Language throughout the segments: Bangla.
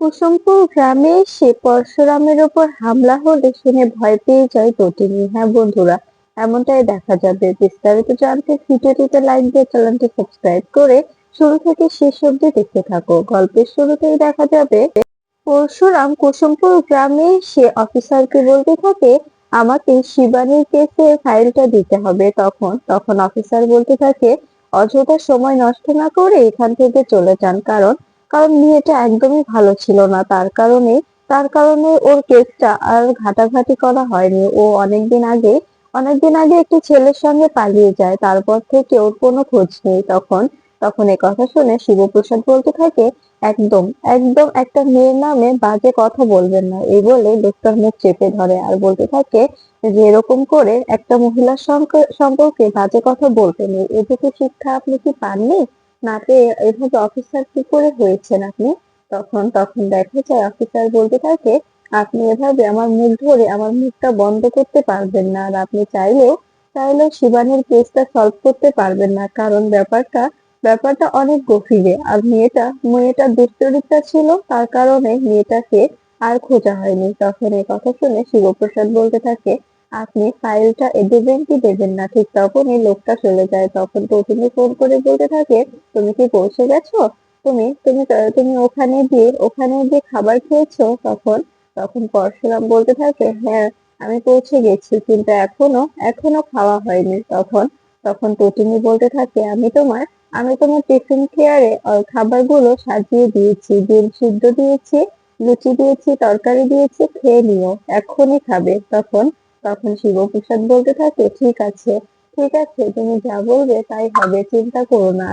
কুসুমপুর গ্রামে এসে পরশুরামের ওপর হামলা হলে শুনে ভয় পেয়ে যায় তটিনী। হ্যাঁ বন্ধুরা, এমনটাই দেখা যাবে। বিস্তারিত জানতে ভিডিওটিতে লাইক দিয়ে চ্যানেলটি সাবস্ক্রাইব করে শুরু থেকে শেষ অবধি দেখতে থাকো। গল্পের শুরুতেই দেখা যাবে পরশুরাম কুসুমপুর গ্রামে এসে অফিসারকে বলতে থাকে, আমাকে শিবানীর কেসের ফাইলটা দিতে হবে। তখন তখন অফিসার বলতে থাকে, অযথা সময় নষ্ট না করে এখান থেকে চলে যান। কারণ কারণ মেয়েটা একদমই ভালো ছিল না। তার কারণে ওর কেসটা আর ঘাটাঘাটি করা হয়নি। ও অনেকদিন আগে একটি ছেলের সঙ্গে পালিয়ে যায়। তারপর থেকে ওর কোনো খোঁজ নেই। তখন তখন এ কথা শুনে শিবপ্রসাদ বলতে থাকে, একদম একদম একটা মেয়ের নামে বাজে কথা বলবেন না। এই বলে লোকটার মুখ চেপে ধরে আর বলতে থাকে যে এরকম করে একটা মহিলার সম্পর্কে বাজে কথা বলতে নেই। এটুকু শিক্ষা আপনি কি পাননি? না পেয়ে এভাবে অফিসার কি করে হয়েছেন আপনি? তখন দেখা যায় অফিসার বলতে থাকে, আপনি এভাবে আমার মুখ ধরে আমার মুখটা বন্ধ করতে পারবেন না। আর আপনি চাইলেও শিবানীর কেসটা সলভ করতে পারবেন না। কারণ ব্যাপারটা অনেক গভীরে। আর মেয়েটা দুশ্চরিত্রা ছিল, তার কারণে মেয়েটাকে আর খোঁজা হয়নি। তখন এই কথা শুনে শিবপ্রসাদ বলতে থাকে, আপনি ফাইলটা দেবেন কি দেবেন না? ঠিক তখনই লোকটা চলে যায়। তখন প্রতিদিন ফোন করে বলতে থাকে, তুমি কি পৌঁছে গেছো? তুমি ওখানে গিয়ে খাবার খেয়েছো? তখন পরশুরাম বলতে থাকে, হ্যাঁ আমি পৌঁছে গেছি, কিন্তু এখনো খাওয়া হয়নি। তখন তটিনী বলতে থাকে, আমি তোমার টিফিন কেয়ারে খাবারগুলো সাজিয়ে দিয়েছি, ডিম সিদ্ধ দিয়েছি, লুচি দিয়েছি, তরকারি দিয়েছি, খেয়ে নিও, এক্ষুনি খাবে। তখন শিবপ্রসাদ বলতে থাকে, ঠিক আছে, তুমি যা বলবে তাই হবে, চিন্তা করো না,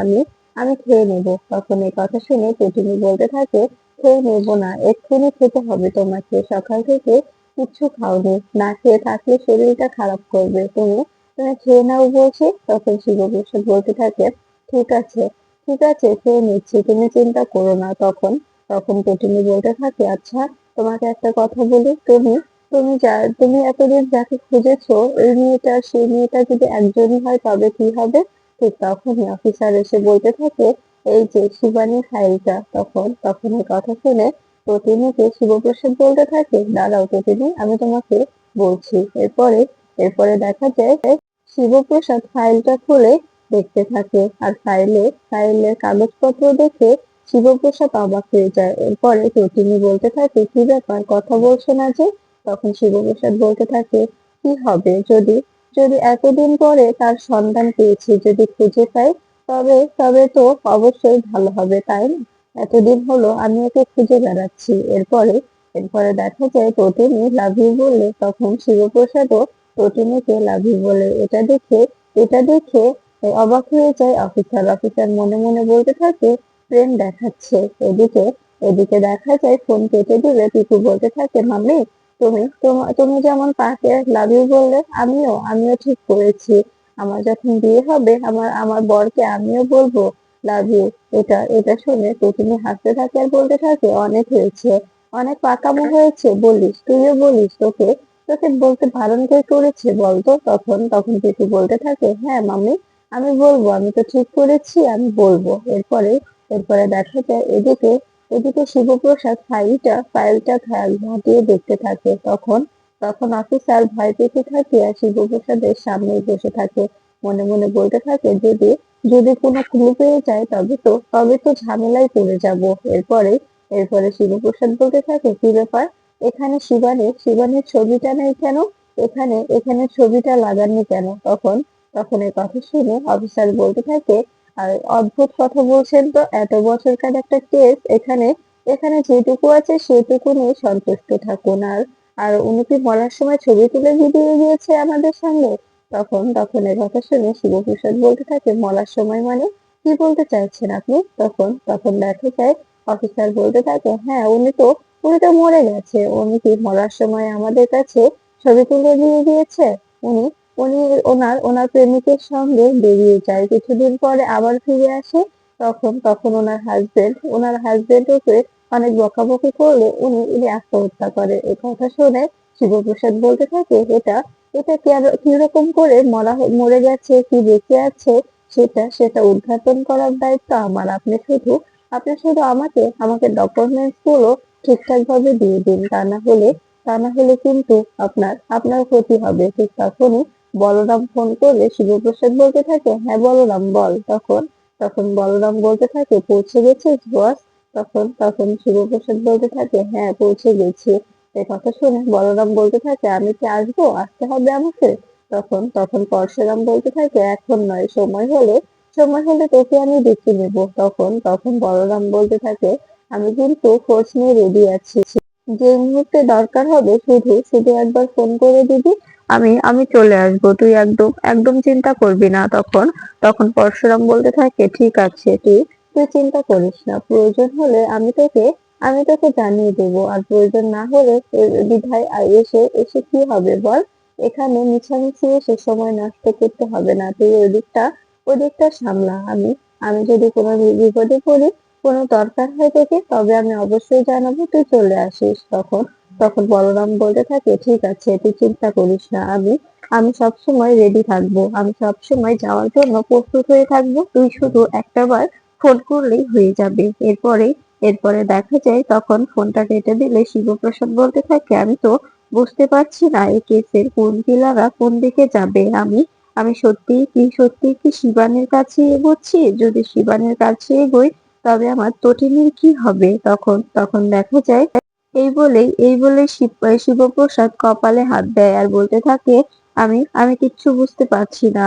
আমি খেয়ে নেব। তখন এই কথা শুনে পেটুনি বলতে থাকে, খেয়ে নেব না, এক্ষুনি খেতে হবে তোমাকে। সকাল থেকে কিচ্ছু খাওনি, না খেয়ে থাকলে শরীরটা খারাপ করবে। তুমি খেয়ে নাও বলছি। তখন শিবপ্রসাদ বলতে থাকে, ঠিক আছে ঠিক আছে, খেয়ে নিচ্ছি, তুমি চিন্তা করো না। তখন পেটুনি বলতে থাকে, আচ্ছা তোমাকে একটা কথা বলি, তুমি এতদিন যাকে খুঁজেছো, সেই মেয়েটা যদি একজনই হয় তবে কি হবে? ঠিক তখনই অফিসার এসে বলতে থাকে, এই যে শিবানীর ফাইলটা। তখন এই কথা শুনে প্রতিনিধি শিবপ্রসাদ বলতে থাকে, দাঁড়াও প্রতিদিন, আমি তোমাকে বলছি। এরপরে দেখা যায় শিবপ্রসাদ ফাইলটা খুলে দেখতে থাকে। আর ফাইলের কাগজপত্র দেখে শিবপ্রসাদ অবাক হয়ে যায়। এরপরে প্রতিনি বলতে থাকে, কি ব্যাপার, কথা বলছো না যে? তখন শিবপ্রসাদ বলতে থাকে, কি হবে যদি যদি এতদিন পরে তার সন্ধান পেয়েছি, যদি খুঁজে পাই, তবে তো অবশ্যই ভালো হবে, তাই না? এতদিন হলো আমি ওকে খুঁজে বেড়াচ্ছি। এরপরে দেখা যায় তটিনী লাভ ইউ বললে। তখন শিবপ্রসাদও তটিনীকে লাভ ইউ বলে। এটা দেখে অবাক হয়ে যায় অফিসার মনে মনে বলতে থাকে, প্রেম দেখাচ্ছে। এদিকে এদিকে দেখা যায় ফোন কেটে দিলে টিপু বলতে থাকে, মাম্মি, তুমি যেমন তাকে লাভ ইউ বললে, আমিও ঠিক করেছি। আমার যখন বিয়ে হবে, আমার বরকে আমিও বলবো লাভ ইউ। এটা শুনে প্রথমে হাসতে থাকে আর বলতে থাকে, অনেক হয়েছে, অনেক পাকামো হয়েছে, তুইও বলিস। তোকে তোকে বলতে বারণ কে করেছে বলতো? তখন পিকু বলতে থাকে, হ্যাঁ মাম্মি, আমি বলবো, আমি তো ঠিক করেছি, আমি বলবো। এরপরে দেখা যায় এদিকে শিবপ্রসাদ ফাইলটা খেয়াল ঘাটিয়ে দেখতে থাকে। তখন অফিসার ভয় পেতে থাকে আর শিবপ্রসাদের সামনে বসে থাকে। মনে মনে বলতে থাকে, যদি যদি কোনো ক্লু পেয়ে যায় তবে তো ঝামেলায় পড়ে যাব। এরপরে শিবপ্রসাদ বলতে থাকে, কি ব্যাপার, এখানে শিবানীর ছবিটা নেই কেন? এখানে ছবিটা লাগাননি কেন? তখন এই কথা শুনে অফিসার বলতে থাকে, আর অদ্ভুত কথা বলছেন তো, এত বছরকার একটা কেস, এখানে এখানে যেটুকু আছে সেটুকু নিয়ে সন্তুষ্ট থাকুন। আর উনি কি মরার সময় ছবি তুলে দিয়ে গিয়েছে আমাদের সঙ্গে? তখন এই কথা শুনে শিবপ্রসাদ বলতে থাকে, মরার সময় মানে কি বলতে চাইছেন আপনি? তখন দেখা যায় অফিসার বলতে থাকে, হ্যাঁ উনি তো মরে গেছে। উনি কি মরার সময় আমাদের কাছে ছবি তুলে দিয়ে গিয়েছে? উনি উনি ওনার প্রেমিকের সঙ্গে বেরিয়ে যায়, কিছুদিন পরে আবার ফিরে আসে। তখন ওনার হাজবেন্ড ওকে অনেক বকাবকি করলে উনি আত্মহত্যা করে। এই কথা শুনে শিবপ্রসাদ বলতে থাকে, এটা কিরকম করে মরে গেছে কি বেঁচে আছে, সেটা উদ্ঘাটন করার দায়িত্ব আমার। আপনি শুধু আমাকে ডকুমেন্টস গুলো ঠিকঠাক ভাবে দিয়ে দিন, তা না হলে কিন্তু আপনার আপনার ক্ষতি হবে। ঠিক তখনই বলরাম ফোন করলে শিবপ্রসাদ বলতে থাকে, হ্যাঁ বলরাম বল। তখন বলরাম বলতে থাকে, পৌঁছে গেছিস বস? তখন শিবপ্রসাদ বলতে থাকে, হ্যাঁ পৌঁছে গেছি। এ কথা শুনে বলরাম বলতে থাকে, আমি কি আসবো, আসতে হবে আমাকে? তখন পরশুরাম বলতে থাকে, এখন নয়, সময় হলে তোকে আমি দেখে নেব। তখন বলরাম বলতে থাকে, আমি কিন্তু খোঁজ নিয়ে রেডি আছি, যে মুহূর্তে দরকার হবে শুধু শুধু একবার ফোন করে দিবি, আমি চলে আসবো, তুই একদম একদম চিন্তা করবি না। তখন পরশুরাম বলতে থাকে, ঠিক আছে, তুই চিন্তা করিস না, প্রয়োজন হলে আমি তোকে জানিয়ে দেবো, আর প্রয়োজন না হলে বিধায় এসে এসে কি হবে বল? এখানে মিছামিছি এসে সময় নষ্ট করতে হবে না, তুই ওদিকটা সামলা। আমি যদি কোনো বিপদে পড়ি, কোনো দরকার হয় তোকে, তবে আমি অবশ্যই জানাবো, তুই চলে আসিস। তখন বলরাম বলতে থাকে, ঠিক আছে, তুই চিন্তা করিস না, আমি সবসময় রেডি থাকবো, আমি সবসময় যাওয়ার জন্য প্রস্তুত হয়ে থাকবো, তুই শুধু একটাবার ফোন করলেই হয়ে যাবে। এরপরে দেখা যায়, তখন ফোনটা কেটে দিলে শিবপ্রসাদ বলতে থাকে, আমি তো বুঝতে পারছি না এই কেসের কোন কিলারা কোন দিকে যাবে। আমি সত্যিই কি শিবানীর কাছে এগোচ্ছি? যদি শিবানীর কাছে এগোই, তবে আমার তটিনীর কি হবে? তখন দেখা যায়, এই বলেই শিবপ্রসাদ কপালে হাত দেয় আর বলতে থাকে, আমি কিচ্ছু বুঝতে পারছি না,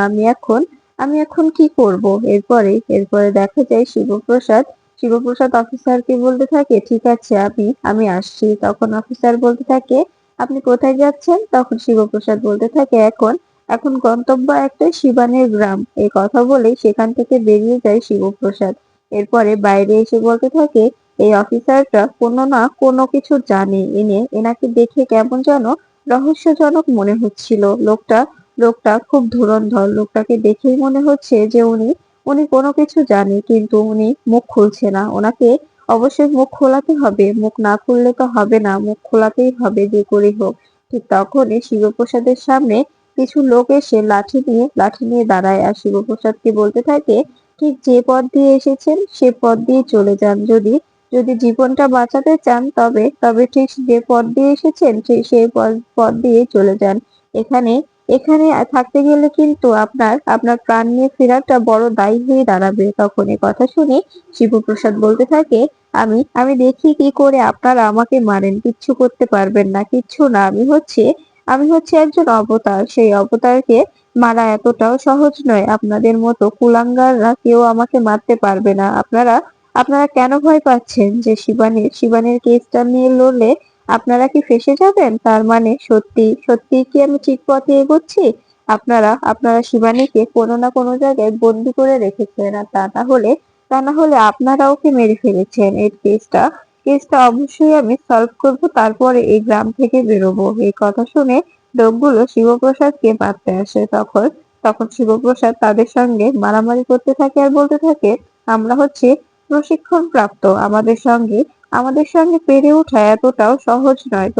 আমি এখন কি করব? এরপরে দেখা যায় শিবপ্রসাদ অফিসারকে বলতে থাকে, ঠিক আছে, আমি আসছি। তখন অফিসার বলতে থাকে, আপনি কোথায় যাচ্ছেন? তখন শিবপ্রসাদ বলতে থাকে, এখন গন্তব্য একটা শিবানের গ্রাম। এই কথা বলেই সেখান থেকে বেরিয়ে যায় শিবপ্রসাদ। এরপরে বাইরে এসে বলতে থাকে, এই অফিসারটা কোনো না কোনো কিছু জানে, এনাকে দেখে কেমন যেন রহস্যজনক মনে হচ্ছিল। লোকটা খুব ধুরন্ধর, লোকটাকে দেখেই মনে হচ্ছে যে উনি উনি কোনো কিছু জানে, কিন্তু উনি মুখ খুলছে না। ওনাকে অবশ্যই মুখ খোলাতে হবে, মুখ না খুললে তো হবে না, মুখ খোলাতেই হবে যে করেই হোক। ঠিক তখনই শিবপ্রসাদের সামনে কিছু লোক এসে লাঠি নিয়ে দাঁড়ায়, আর শিবপ্রসাদকে বলতে থাকে, ঠিক যে পথ দিয়ে এসেছেন সে পথ দিয়ে চলে যান, যদি যদি জীবনটা বাঁচাতে চান, তবে ঠিক যে পথ দিয়ে এসেছেন ঠিক সেই পথ দিয়ে চলে যান। এখানে এখানে থাকতে গেলে কিন্তু আপনার প্রাণ নিয়ে ফেরাটা বড় দায়ী হয়ে দাঁড়াবে। তখন এ কথা শুনে শিবপ্রসাদ বলতে থাকে, আমি দেখি কি করে আপনারা আমাকে মারেন, কিচ্ছু করতে পারবেন না, কিচ্ছু না। আমি হচ্ছে একজন অবতার, সেই অবতারকে মারা এতটাও সহজ নয়, আপনাদের মতো কুলাঙ্গাররা কেউ আমাকে মারতে পারবে না। আপনারা কেন ভয় পাচ্ছেন? যে শিবানীর কেসটা নিয়ে লড়লে আপনারা কি ফেঁসে যাবেন? তার মানে সত্যি কি আমি ঠিক পথে এগোচ্ছি? আপনারা শিবানীকে কোনো না কোনো জায়গায় বন্দি করে রেখেছেন, আর তা না হলে আপনারা ওকে মেরে ফেলেছেন। এই কেসটা অবশ্যই আমি সলভ করব, তারপরে এই গ্রাম থেকে বেরোবো। এই কথা শুনে লোকগুলো শিবপ্রসাদকে মারতে আসে। তখন শিবপ্রসাদ তাদের সঙ্গে মারামারি করতে থাকে আর বলতে থাকে, আমরা হচ্ছে প্রশিক্ষণ প্রাপ্ত, আমাদের সঙ্গে পেরে ওঠা এতটাও সহজ নয়।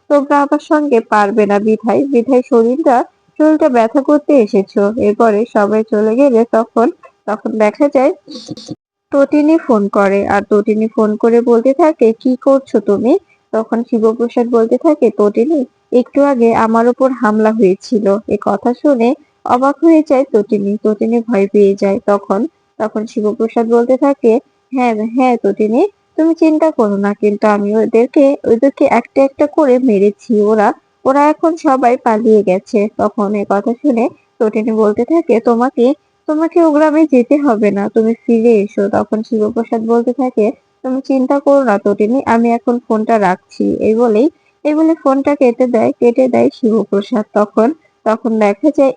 তোমরা আমার সঙ্গে পারবে না, বিধায় শরীরটা ব্যথা করতে এসেছো। এরপরে সবাই চলে গেলে তখন দেখা যায় তটিনী ফোন করে বলতে থাকে, কি করছো তুমি? তখন শিবপ্রসাদ বলতে থাকে, তটিনী, একটু আগে আমার উপর হামলা হয়েছিল। এ কথা শুনে অবাক হয়ে যায় তটিনী ভয় পেয়ে যায়। তখন শিবপ্রসাদ বলতে থাকে, হ্যাঁ হ্যাঁ তটিনী, তুমি চিন্তা করো না, কিন্তু আমি ওদেরকে একটা একটা করে মেরেছি, ওরা এখন সবাই পালিয়ে গেছে। তখন এ কথা শুনে তটিনী বলতে থাকে, তোমাকে ও গ্রামে যেতে হবে না, তুমি ফিরে এসো। তখন শিবপ্রসাদ বলতে থাকে, তুমি চিন্তা করো না তটিনী, আমি এখন ফোনটা রাখছি। এই বলে ফোনটা কেটে দেয় শিবপ্রসাদ। তখন দেখা যায়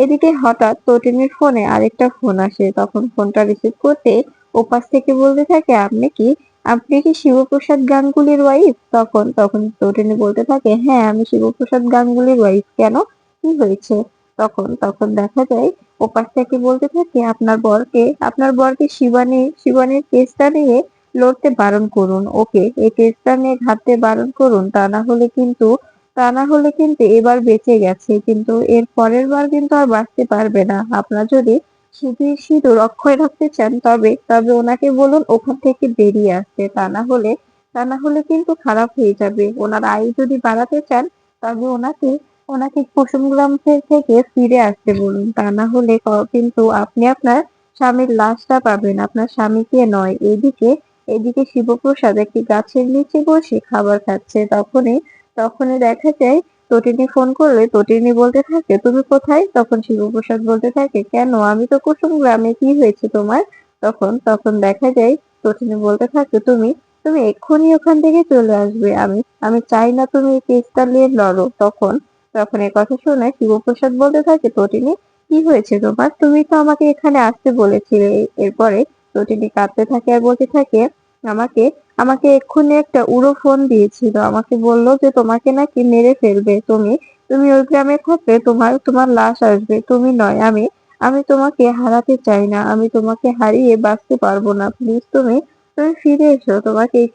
এদিকে হঠাৎ তটিনীর ফোনে আরেকটা ফোন আসে। তখন ফোনটা রিসিভ করতে ওপাশ থেকে বলতে থাকে, আপনি কি শিবপ্রসাদ গাঙ্গুলির ওয়াইফ? তখন তটিনী বলতে থাকে, হ্যাঁ আমি শিবপ্রসাদ গাঙ্গুলির ওয়াইফ, কেন, কি হয়েছে? তখন দেখা যায় ওপাশ থেকে বলতে থাকে, আপনার বরকে শিবানীর কেসটা নিয়ে লড়তে বারণ করুন, ওকে এই কেসটা নিয়ে ঘাঁটতে বারণ করুন, তা না হলে কিন্তু এবার বেঁচে গেছে, কিন্তু এর পরের বার কিন্তু আর বাঁচতে পারবে না। আপনার যদি সিঁদুর অক্ষয় রাখতে চান, তবে ওনাকে বলুন ওখান থেকে বেরিয়ে আসতে, তা না হলে তা না হলে কিন্তু খারাপ হয়ে যাবে। ওনার আয়ু যদি বাড়াতে চান তবে ওনাকে ওনাকে কুসুমগ্রাম থেকে ফিরে আসতে বলুন। তা না হলে কিন্তু আপনি আপনার স্বামীর লাশটা পাবেন, আপনার স্বামীকে নয়। এদিকে শিবপ্রসাদ একটি গাছের নিচে বসে খাবার খাচ্ছে। তখনই দেখা যায় তটিনী ফোন করলে তটিনী বলতে থাকে, তুমি কোথায়? তখন শিবপ্রসাদ বলতে থাকে, কেন? আমি তো কুসুম গ্রামে, কি হয়েছে তোমার? তখন দেখা যায় তটিনী বলতে থাকে, তুমি এক্ষুনি ওখান থেকে চলে আসবে। আমি চাই না তুমি এই কেসটা নিয়ে লড়ো। তখন এ কথা শুনে শিবপ্রসাদ বলতে থাকে, তটিনী কি হয়েছে তোমার? তুমি তো আমাকে এখানে আসতে বলেছিলে। এরপরে তটিনী কাঁদতে থাকে আর বলতে থাকে, আমাকে আমাকে এক্ষুনি একটা উড়ো ফোন দিয়েছিল। আমাকে বলল যে তোমাকে নাকি মেরে ফেলবে। তুমি ওই গ্রামে থাকলে তোমার লাশ আসবে। তুমি নয়, আমি তোমাকে হারাতে চাই না। আমি তোমাকে হারিয়ে বাঁচতে পারবো না। প্লিজ তুমি ফিরে এসো। তোমাকে এই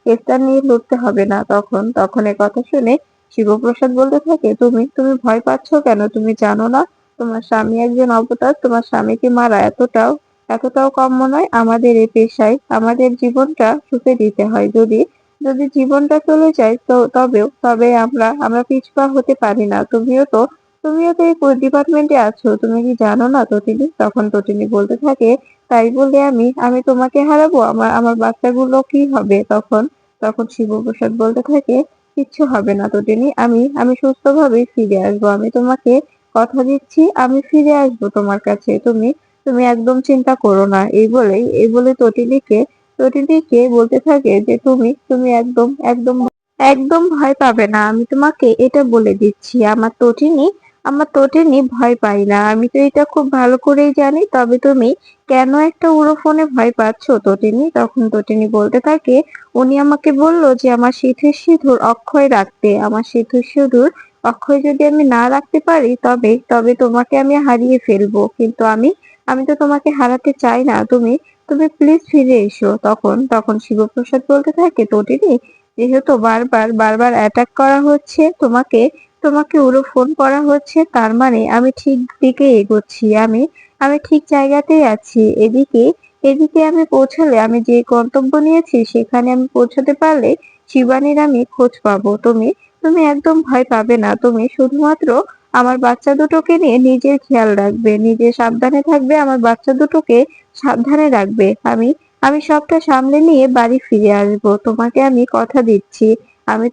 কেসটা নিয়ে লড়তে হবে না। তখন এ কথা শুনে শিবপ্রসাদ বলতে থাকে, তুমি ভয় পাচ্ছ কেন? তুমি জানো না তোমার স্বামী একজন অবতার? তোমার স্বামীকে মারা এতটাও কাম্য নয়। আমাদের এই পেশায় আমাদের জীবনটা সুখে দিতে হয়। যদি যদি জীবনটা চলে যায় তবে আমরা পিছপা হতে পারি না। তুমিও তো এই ডিপার্টমেন্টে আছো, তুমি কি জানো না তটিনী? তখন তটিনী বলতে থাকে, তাই বলে আমি তোমাকে হারাবো? আমার বাচ্চাগুলো কি হবে তখন? তখন শিবপ্রসাদ বলতে থাকে, কিচ্ছু হবে না তটিনী, আমি সুস্থভাবে ফিরে আসবো। আমি তোমাকে কথা দিচ্ছি, আমি ফিরে আসবো তোমার কাছে। তুমি একদম চিন্তা করো না। এই বলে তটিনীকে বলতে থাকে যে তুমি একদম ভয় পাবে না। আমি তোমাকে এটা বলে দিচ্ছি, আমার তটিনী ভয় পায় না। আমি তো এটা খুব ভালো করেই জানি। তবে তুমি কেন একটা উড়ো ফোনে ভয় পাচ্ছ তটিনী? তখন তটিনী বলতে থাকে, উনি আমাকে বলল যে আমার সিঁথির সিঁদুর অক্ষয় রাখতে। আমার সিঁথির সিঁদুর অক্ষয় যদি আমি না রাখতে পারি তবে তোমাকে আমি হারিয়ে ফেলবো। কিন্তু আমি তো তোমাকে হারাতে চাই না। তুমি প্লিজ ফিরে এসো। তখন শিবপ্রসাদ বলতে থাকে, তটিনী যেহেতু বারবার অ্যাটাক করা হচ্ছে তোমাকে উড়ো ফোন করা হচ্ছে, তার মানে আমি ঠিক দিকে এগোচ্ছি। আমি ঠিক জায়গাতেই আছি। এদিকে আমি পৌঁছালে, আমি যে গন্তব্য নিয়েছি সেখানে আমি পৌঁছাতে পারলে শিবানীর আমি খোঁজ পাবো। তুমি একদম ভয় পাবে না। তুমি শুধুমাত্র আমার বাচ্চা দুটোকে নিয়ে নিজের খেয়াল রাখবে, নিজে সাবধানে থাকবে, আমার বাচ্চা দুটোকে সাবধানে রাখবে। আমি সবটা সামলে নিয়ে বাড়ি ফিরে আসবো। তোমাকে আমি কথা দিচ্ছি। আমি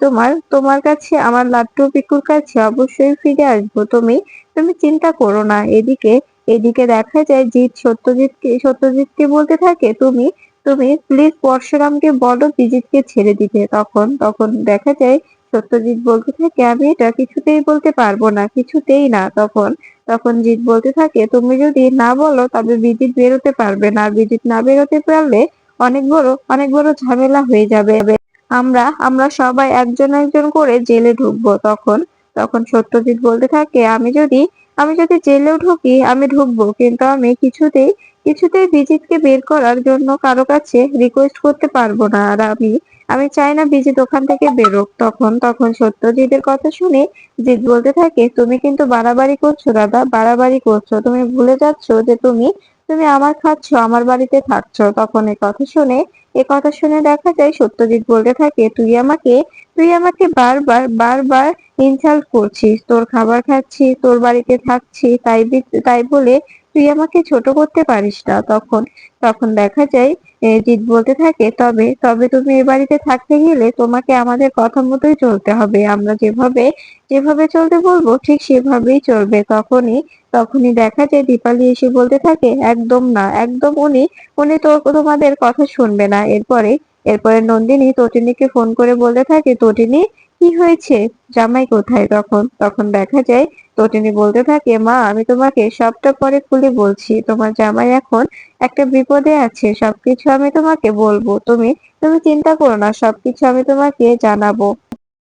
তোমার কাছে, আমার লাড্ডু পিকুর কাছে অবশ্যই ফিরে আসবো। তুমি চিন্তা করো না। এদিকে দেখা যায় জিৎ সত্যজিৎকে বলতে থাকে, তুমি প্লিজ পরশুরামকে বলো বিজিতকে ছেড়ে দিতে। তখন দেখা যায় সত্যজিৎ বলতে থাকে, আমি এটা কিছুতেই বলতে পারবো না, কিছুতেই না। তখন জিৎ বলতে থাকে, তুমি যদি না বলো তবে বিজিত বেরোতে পারবে না। আর বিজিত না বেরোতে পারলে অনেক বড় ঝামেলা হয়ে যাবে। আমরা সবাই একজন একজন করে জেলে ঢুকবো। তখন সত্যজিৎ বলতে থাকে, আমি যদি জেলেও ঢুকি, আমি ঢুকবো, কিন্তু আমি কিছুতেই বিজিতকে বের করার জন্য কারো কাছে রিকোয়েস্ট করতে পারবো না। আর আমি চাই না বিজিত ওখান থেকে বেরোক। তখন সত্যজিতের কথা শুনে জিৎ বলতে থাকে, তুমি কিন্তু বাড়াবাড়ি করছো দাদা, বাড়াবাড়ি করছো। তুমি ভুলে যাচ্ছো যে তুমি আমার খাচ্ছো, আমার বাড়িতে থাকছো। তখন এ কথা শুনে দেখা যায় সত্যজিৎ বলতে থাকে, তুই আমাকে বারবার ইনসাল্ট করছিস। তোর খাবার খাচ্ছি, তোর বাড়িতে থাকছি, তাই বলে তুই আমাকে ছোট করতে পারিস না। তখন দেখা যায় জিৎ বলতে থাকে, তবে তুমি এ বাড়িতে থাকতে গেলে তোমাকে আমাদের কথা মতোই চলতে হবে। আমরা যেভাবে যেভাবে চলতে বলবো ঠিক সেভাবেই চলবে। তখনই দেখা যায় দীপালি এসে বলতে থাকে, একদম না, একদম উনি তো তোমাদের কথা শুনবে না। এরপরে নন্দিনী তটিনীকে ফোন করে বলতে থাকে, তটিনী কি হয়েছে? জামাই কোথায়? তখন দেখা যায় তটিনী বলতে থাকে, মা আমি তোমাকে সবটা পরে খুলে বলছি। তোমার জামাই এখন একটা বিপদে আছে, সবকিছু আমি তোমাকে বলবো। তুমি চিন্তা করো না, সবকিছু আমি তোমাকে জানাবো।